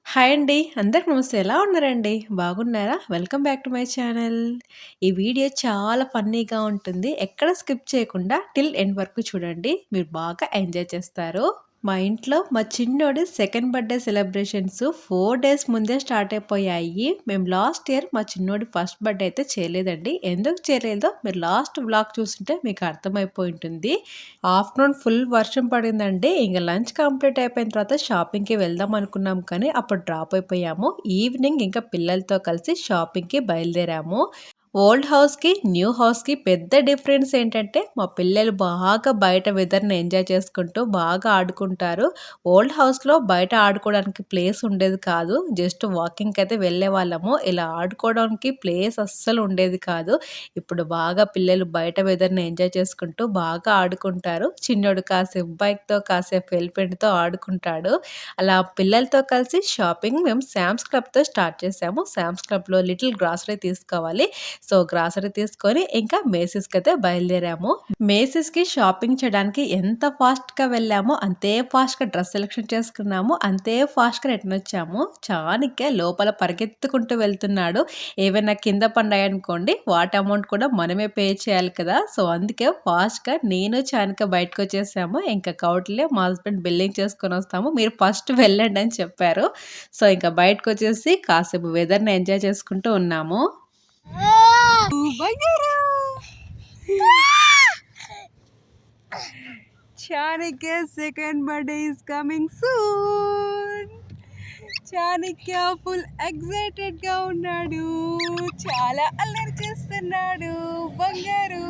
Hi అండి. అందరికి నమస్తే. ఎలా ఉన్నారండి? బాగున్నారా? Welcome back to my channel. ఈ వీడియో చాలా ఫన్నీగా ఉంటుంది. ఎక్కడ స్కిప్ చేయకుండా టిల్ ఎండ్ వరకు చూడండి. మీరు బాగా ఎంజాయ్ చేస్తారు. మా ఇంట్లో మా చిన్నోడి సెకండ్ బర్త్‌డే సెలబ్రేషన్స్ 4 డేస్ ముందే స్టార్ట్ అయిపోయాయి. మేము లాస్ట్ ఇయర్ మా చిన్నోడి ఫస్ట్ బర్త్‌డే అయితే చేయలేదండి. ఎందుకు చేయలేదో మీరు లాస్ట్ వ్లాగ్ చూసుంటే మీకు అర్థమైపోయి ఉంటుంది. ఆఫ్టర్‌నూన్ ఫుల్ వర్షం పడిందండి. ఇంక లంచ్ కంప్లీట్ అయిపోయిన తర్వాత షాపింగ్‌కి వెళ్దాం అనుకున్నాం కానీ అప్పుడు డ్రాప్ అయిపోయాము. ఈవినింగ్ ఇంకా పిల్లలతో కలిసి షాపింగ్‌కి బయలుదేరాము. ఓల్డ్ హౌస్‌కి, న్యూ హౌస్‌కి పెద్ద డిఫరెన్స్ ఏంటంటే, మా పిల్లలు బాగా బయట వెదర్‌ని ఎంజాయ్ చేసుకుంటూ బాగా ఆడుకుంటారు. ఓల్డ్ హౌస్‌లో బయట ఆడుకోవడానికి ప్లేస్ ఉండేది కాదు. జస్ట్ వాకింగ్‌కైతే వెళ్ళేవాళ్ళము. ఇలా ఆడుకోవడానికి ప్లేస్ అస్సలు ఉండేది కాదు. ఇప్పుడు బాగా పిల్లలు బయట వెదర్‌ని ఎంజాయ్ చేసుకుంటూ బాగా ఆడుకుంటారు. చిన్నోడు కాసేపు బైక్‌తో, కాసేపు ఎలిఫెంట్‌తో ఆడుకుంటాడు. అలా పిల్లలతో కలిసి షాపింగ్ మేము శామ్స్ క్లబ్‌తో స్టార్ట్ చేసాము. శామ్స్ క్లబ్‌లో లిటిల్ గ్రాసరీ తీసుకోవాలి. సో, గ్రాసరీ తీసుకొని ఇంకా మేసిస్‌కైతే బయలుదేరాము. మేసిస్‌కి షాపింగ్ చేయడానికి ఎంత ఫాస్ట్‌గా వెళ్ళామో, అంతే ఫాస్ట్‌గా డ్రెస్ సెలక్షన్ చేసుకున్నాము. అంతే ఫాస్ట్‌గా రిటర్న్ వచ్చాము. చాణిక్య లోపల పరిగెత్తుకుంటూ వెళ్తున్నాడు. ఏవైనా కింద పడ్డాయనుకోండి, వాటి అమౌంట్ కూడా మనమే పే చేయాలి కదా! సో, అందుకే ఫాస్ట్‌గా నేను, చాణిక్య బయటకొచ్చేసాము. ఇంకా కౌటిల్య మా హస్బెండ్ బిల్లింగ్ చేసుకొనొస్తాము. మీరు ఫస్ట్ వెళ్ళండి అని చెప్పారు. సో, ఇంకా బయటకొచ్చేసి కాసేపు వెదర్‌ని ఎంజాయ్ చేసుకుంటూ ఉన్నాము. బంగారు Chanakya second birthday is coming soon. Chanakya full excited గా ఉన్నాడు. చాలా అల్లరి చేస్తున్నాడు. బంగారు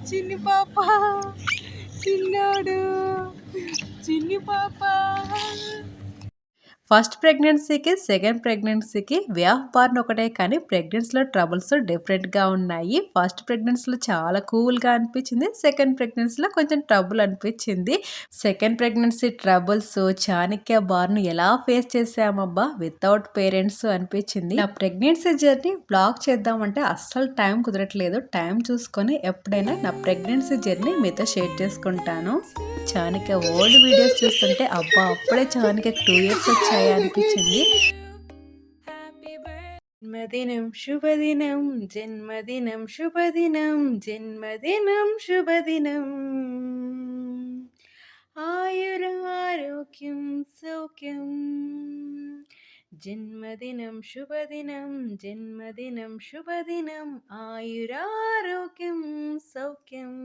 చిన్ని పాప, చిన్నోడు, చిన్ని పాప. ఫస్ట్ ప్రెగ్నెన్సీకి, సెకండ్ ప్రెగ్నెన్సీకి వే ఆఫ్ బార్న్ ఒకటే కానీ ప్రెగ్నెన్సీలో ట్రబుల్స్ డిఫరెంట్‌గా ఉన్నాయి. ఫస్ట్ ప్రెగ్నెన్సీలో చాలా కూల్‌గా అనిపించింది. సెకండ్ ప్రెగ్నెన్సీలో కొంచెం ట్రబుల్ అనిపించింది. Second pregnancy troubles, Chanakya born ఎలా ఫేస్ చేసామబ్బా వితౌట్ పేరెంట్స్ అనిపించింది. నా ప్రెగ్నెన్సీ జర్నీ బ్లాగ్ చేద్దామంటే అస్సలు టైం కుదరట్లేదు. టైం చూసుకొని ఎప్పుడైనా నా ప్రెగ్నెన్సీ జర్నీ మీతో షేర్ చేసుకుంటాను. చాణక్య ఓల్డ్ వీడియోస్ చూస్తుంటే అబ్బా అప్పుడే చాణక్యకి 2 ఇయర్స్ వచ్చాయా అనిపించింది. జన్మదినం శుభదినం, జన్మదినం శుభదినం, జన్మదినం శుభదినం. ఆయురారోగ్యం సౌఖ్యం. జన్మదినం శుభదినం, జన్మదినం శుభదినం, ఆయురారోగ్యం సౌఖ్యం.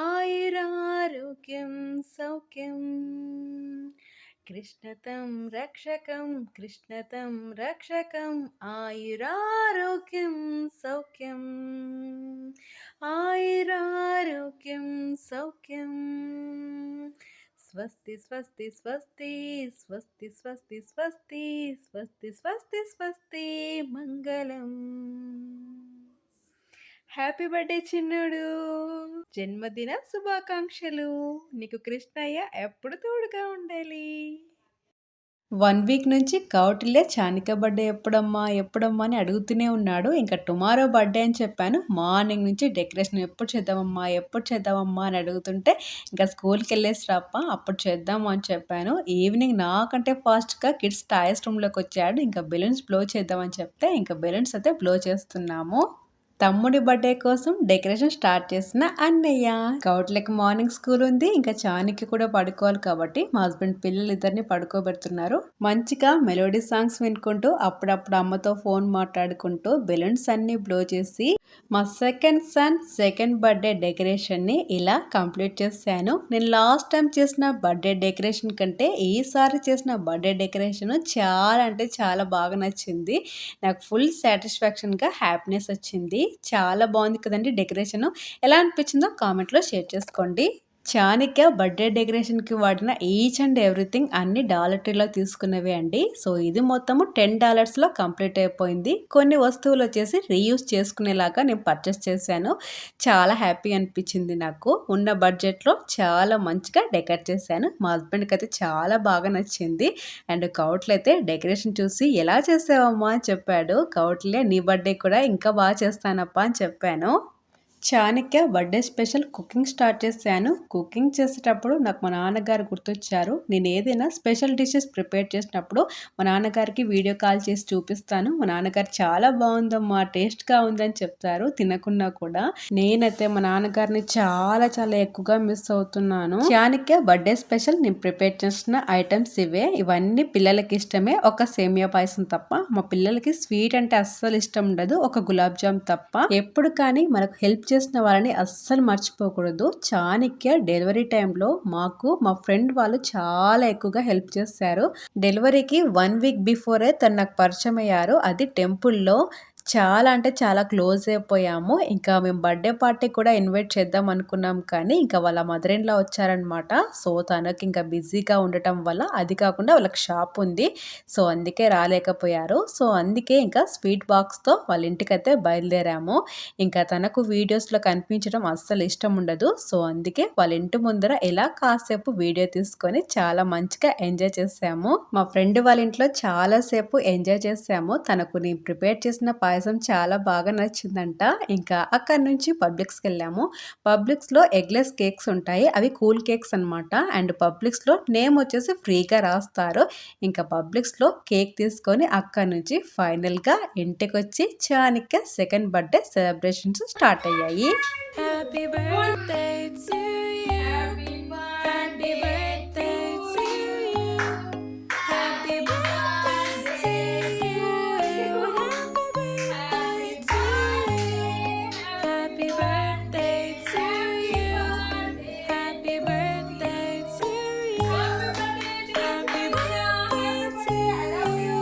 ఆయురారోగ్యం సౌఖ్యం. కృష్ణతం రక్షకం, కృష్ణతం రక్షకం, ఆయురారోగ్యం సౌఖ్యం. ఆయురారోగ్యం సౌఖ్యం. స్వస్తి స్వస్తి స్వస్తి స్వస్తి స్వస్తి స్వస్తి స్వస్తి స్వస్తి స్వస్తి మంగళం. హ్యాపీ బర్త్డే చిన్నుడు. జన్మదిన శుభాకాంక్షలు. నీకు కృష్ణయ్య ఎప్పుడు తోడుగా ఉండాలి. 1 వీక్ నుంచి కౌటిల్య చాణిక్య బర్త్డే ఎప్పుడమ్మా ఎప్పుడమ్మా అని అడుగుతూనే ఉన్నాడు. ఇంకా టుమారో బర్త్డే అని చెప్పాను. మార్నింగ్ నుంచి డెకరేషన్ ఎప్పుడు చేద్దామమ్మా ఎప్పుడు చేద్దామమ్మా అని అడుగుతుంటే ఇంకా స్కూల్కి వెళ్ళేసి రాప్ప అప్పుడు చేద్దాము అని చెప్పాను. ఈవినింగ్ నాకంటే ఫాస్ట్గా కిడ్స్ టాయ్స్ రూమ్లోకి వచ్చాడు. ఇంకా బెలూన్స్ బ్లో చేద్దామని చెప్తే ఇంకా బెలూన్స్ అయితే బ్లో చేస్తున్నాము. తమ్ముడి బర్త్డే కోసం డెకరేషన్ స్టార్ట్ చేసిన అన్నయ్య. కౌట్లకి మార్నింగ్ స్కూల్ ఉంది. ఇంకా చానికి కూడా పడుకోవాలి కాబట్టి మా హస్బెండ్ పిల్లలిద్దరిని పడుకోబెడుతున్నారు. మంచిగా మెలోడీ సాంగ్స్ వినుకుంటూ అప్పుడప్పుడు అమ్మతో ఫోన్ మాట్లాడుకుంటూ బెలూన్స్ అన్ని బ్లో చేసి మా సెకండ్ సన్ సెకండ్ బర్త్డే డెకరేషన్ని ఇలా కంప్లీట్ చేశాను. నేను లాస్ట్ టైం చేసిన బర్త్డే డెకరేషన్ కంటే ఈసారి చేసిన బర్త్డే డెకరేషన్ చాలా అంటే చాలా బాగా నచ్చింది. నాకు ఫుల్ సాటిస్ఫాక్షన్గా హ్యాపీనెస్ వచ్చింది. చాలా బాగుంది కదండి డెకరేషన్. ఎలా అనిపించిందో కామెంట్లో షేర్ చేసుకోండి. చాణిక్య బర్త్డే డెకరేషన్కి వాడిన ఈచ్ అండ్ ఎవ్రీథింగ్ అన్ని డాలర్ ట్రీలో తీసుకున్నవే అండి. సో ఇది మొత్తము $10లో కంప్లీట్ అయిపోయింది. కొన్ని వస్తువులు వచ్చేసి రీయూజ్ చేసుకునేలాగా నేను పర్చేస్ చేశాను. చాలా హ్యాపీ అనిపించింది నాకు. ఉన్న బడ్జెట్లో చాలా మంచిగా డెకరేట్ చేశాను. మా హస్బెండ్కి అయితే చాలా బాగా నచ్చింది. అండ్ కౌట్లు అయితే డెకరేషన్ చూసి ఎలా చేసావమ్మా అని చెప్పాడు. కౌట్లే నీ బర్త్డే కూడా ఇంకా బాగా చేస్తానప్పా అని చెప్పాను. Chanakya birthday special cooking start చేశాను. కుకింగ్ చేసేటప్పుడు నాకు మా నాన్నగారు గుర్తొచ్చారు. నేను ఏదైనా స్పెషల్ డిషెస్ ప్రిపేర్ చేసినప్పుడు మా నాన్నగారికి వీడియో కాల్ చేసి చూపిస్తాను. మా నాన్నగారు చాలా బాగుందమ్మా, టేస్ట్గా ఉందని చెప్తారు తినకున్నా కూడా. నేనైతే మా నాన్నగారిని చాలా చాలా ఎక్కువగా మిస్ అవుతున్నాను. చాణక్య బర్త్డే స్పెషల్ నేను ప్రిపేర్ చేసిన ఐటమ్స్ ఇవే. ఇవన్నీ పిల్లలకి ఇష్టమే, ఒక సేమియా పాయసం తప్ప. మా పిల్లలకి స్వీట్ అంటే అస్సలు ఇష్టం ఉండదు, ఒక గులాబ్ జామ్ తప్ప. ఎప్పుడు కానీ మనకు హెల్ప్ చేసిన వాళ్ళని అస్సలు మర్చిపోకూడదు. చాణక్య డెలివరీ టైంలో మాకు మా ఫ్రెండ్ వాళ్ళు చాలా ఎక్కువగా హెల్ప్ చేశారు. డెలివరీకి 1 వీక్ బిఫోరే తను నాకు పరిచయం అయ్యారు. అది టెంపుల్లో. చాలా అంటే చాలా క్లోజ్ అయిపోయాము. ఇంకా మేము బర్త్డే పార్టీ కూడా ఇన్వైట్ చేద్దాం అనుకున్నాం, కానీ ఇంకా వాళ్ళ మదర్ ఇన్ లా వచ్చారనమాట. సో తనకి ఇంకా బిజీగా ఉండటం వల్ల, అది కాకుండా వాళ్ళకి షాప్ ఉంది, సో అందుకే రాలేకపోయారు. సో అందుకే ఇంకా స్వీట్ బాక్స్తో వాళ్ళ ఇంటికైతే బయలుదేరాము. ఇంకా తనకు వీడియోస్లో కనిపించడం అస్సలు ఇష్టం ఉండదు. సో అందుకే వాళ్ళ ఇంటి ముందర ఇలా కాసేపు వీడియో తీసుకొని చాలా మంచిగా ఎంజాయ్ చేసాము. మా ఫ్రెండ్ వాళ్ళ ఇంట్లో చాలాసేపు ఎంజాయ్ చేసాము. తనకు నేను ప్రిపేర్ చేసిన పాయసం చాలా బాగా నచ్చిందంట. ఇంకా అక్కడి నుంచి పబ్లిక్స్కి వెళ్ళాము. పబ్లిక్స్లో ఎగ్లెస్ కేక్స్ ఉంటాయి, అవి కూల్ కేక్స్ అనమాట. అండ్ పబ్లిక్స్లో నేమ్ వచ్చేసి ఫ్రీగా రాస్తారు. ఇంకా పబ్లిక్స్లో కేక్ తీసుకొని అక్కడి నుంచి ఫైనల్గా ఇంటికి వచ్చి Chanakya second birthday celebrations start అయ్యాయి. Happy birthday to you, happy birthday to you, happy birthday to you, happy birthday to you, happy birthday to you, happy birthday to you,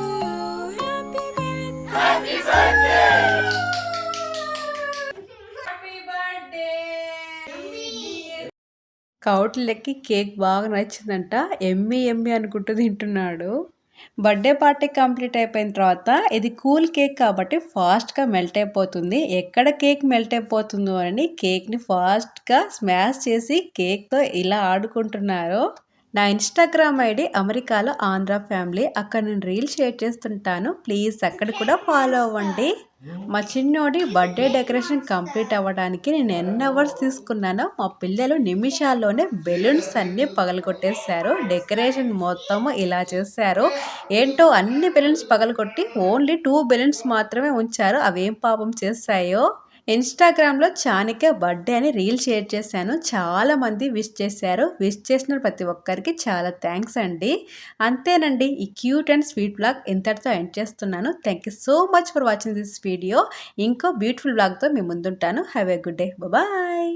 happy birthday. కౌట్లకి cake బాగా నచ్చిందంట. ఎమ్మి ఎమ్మి అనుకుంటూ తింటున్నాడు. Birthday party complete అయిపోయిన తర్వాత, ఇది cool cake కాబట్టి ఫాస్ట్గా మెల్ట్ అయిపోతుంది. ఎక్కడ కేక్ మెల్ట్ అయిపోతుందో అని కేక్ని ఫాస్ట్గా స్మాష్ చేసి కేక్తో ఇలా ఆడుకుంటున్నారు. నా ఇన్స్టాగ్రామ్ ఐడి అమెరికాలో ఆంధ్ర ఫ్యామిలీ, అక్కడ నేను రీల్ షేర్ చేస్తుంటాను, ప్లీజ్ అక్కడ కూడా ఫాలో అవ్వండి. మా చిన్నోడి బర్త్డే డెకరేషన్ కంప్లీట్ అవ్వడానికి నేను ఎన్ని అవర్స్ తీసుకున్నానో, మా పిల్లలు నిమిషాల్లోనే బెలూన్స్ అన్నీ పగలగొట్టేశారు. డెకరేషన్ మొత్తము ఇలా చేశారు. ఏంటో అన్ని బెలూన్స్ పగలగొట్టి ఓన్లీ 2 బెలూన్స్ మాత్రమే ఉంచారు. అవేం పాపం చేస్తాయో. ఇన్స్టాగ్రామ్లో చాణక్య బర్త్డే అని రీల్ షేర్ చేశాను. చాలామంది విష్ చేశారు. విష్ చేసిన ప్రతి ఒక్కరికి చాలా థ్యాంక్స్ అండి. అంతేనండి, ఈ క్యూట్ అండ్ స్వీట్ బ్లాగ్ ఇంతటితో ఎండ్ చేస్తున్నాను. Thank you so much for watching this video. ఇంకో బ్యూటిఫుల్ బ్లాగ్తో మీ ముందుంటాను. Have a good day. Bye.